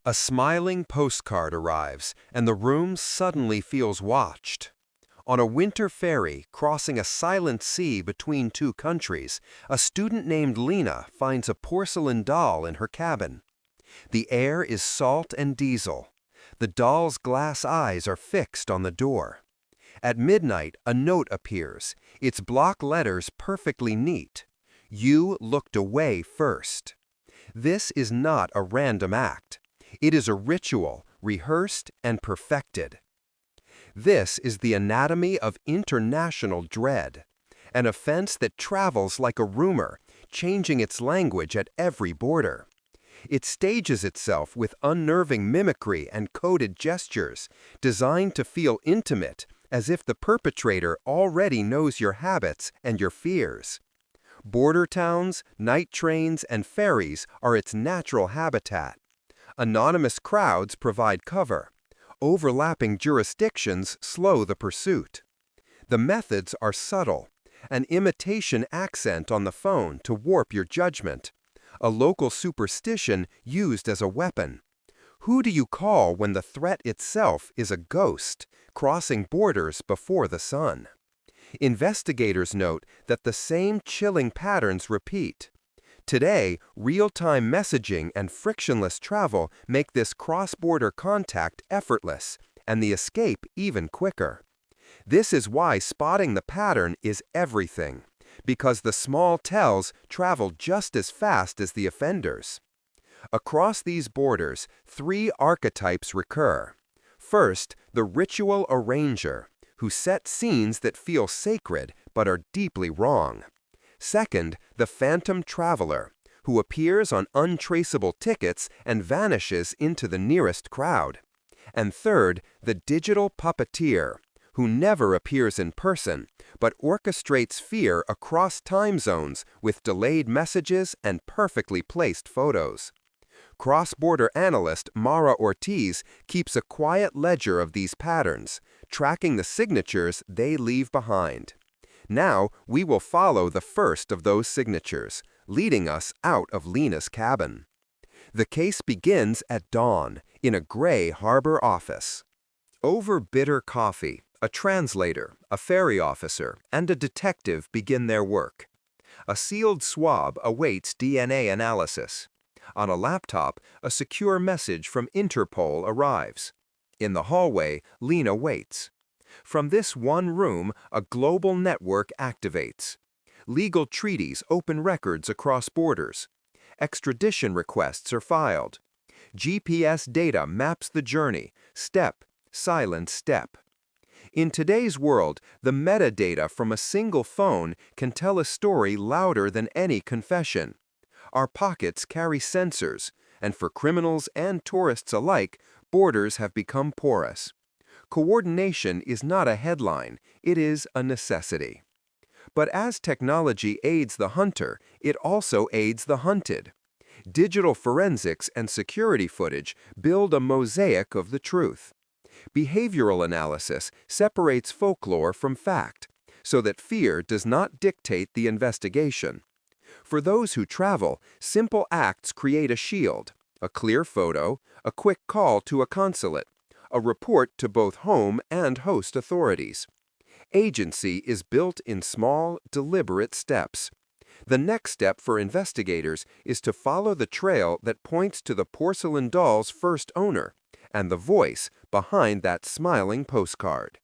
A smiling postcard arrives, and the room suddenly feels watched. On a winter ferry crossing a silent sea between two countries, a student named Lina finds a porcelain doll in her cabin. The air is salt and diesel. The doll's glass eyes are fixed on the door. At midnight, a note appears, its block letters perfectly neat. You looked away first. This is not a random act. It is a ritual, rehearsed and perfected. This is the anatomy of international dread, an offense that travels like a rumor, changing its language at every border. It stages itself with unnerving mimicry and coded gestures, designed to feel intimate, as if the perpetrator already knows your habits and your fears. Border towns, night trains, and ferries are its natural habitat. Anonymous crowds provide cover. Overlapping jurisdictions slow the pursuit. The methods are subtle, an imitation accent on the phone to warp your judgment, a local superstition used as a weapon. Who do you call when the threat itself is a ghost, crossing borders before the sun? Investigators note that the same chilling patterns repeat. Today, real-time messaging and frictionless travel make this cross-border contact effortless, and the escape even quicker. This is why spotting the pattern is everything, because the small tells travel just as fast as the offenders. Across these borders, three archetypes recur. First, the ritual arranger, who set scenes that feel sacred but are deeply wrong. Second, the phantom traveler, who appears on untraceable tickets and vanishes into the nearest crowd. And third, the digital puppeteer, who never appears in person, but orchestrates fear across time zones with delayed messages and perfectly placed photos. Cross-border analyst Mara Ortiz keeps a quiet ledger of these patterns, tracking the signatures they leave behind. Now, we will follow the first of those signatures, leading us out of Lina's cabin. The case begins at dawn, in a gray harbor office. Over bitter coffee, a translator, a ferry officer, and a detective begin their work. A sealed swab awaits DNA analysis. On a laptop, a secure message from Interpol arrives. In the hallway, Lina waits. From this one room, a global network activates. Legal treaties open records across borders. Extradition requests are filed. GPS data maps the journey, step, silent step. In today's world, the metadata from a single phone can tell a story louder than any confession. Our pockets carry sensors, and for criminals and tourists alike, borders have become porous. Coordination is not a headline, it is a necessity. But as technology aids the hunter, it also aids the hunted. Digital forensics and security footage build a mosaic of the truth. Behavioral analysis separates folklore from fact, so that fear does not dictate the investigation. For those who travel, simple acts create a shield, a clear photo, a quick call to a consulate, a report to both home and host authorities. Agency is built in small, deliberate steps. The next step for investigators is to follow the trail that points to the porcelain doll's first owner and the voice behind that smiling postcard.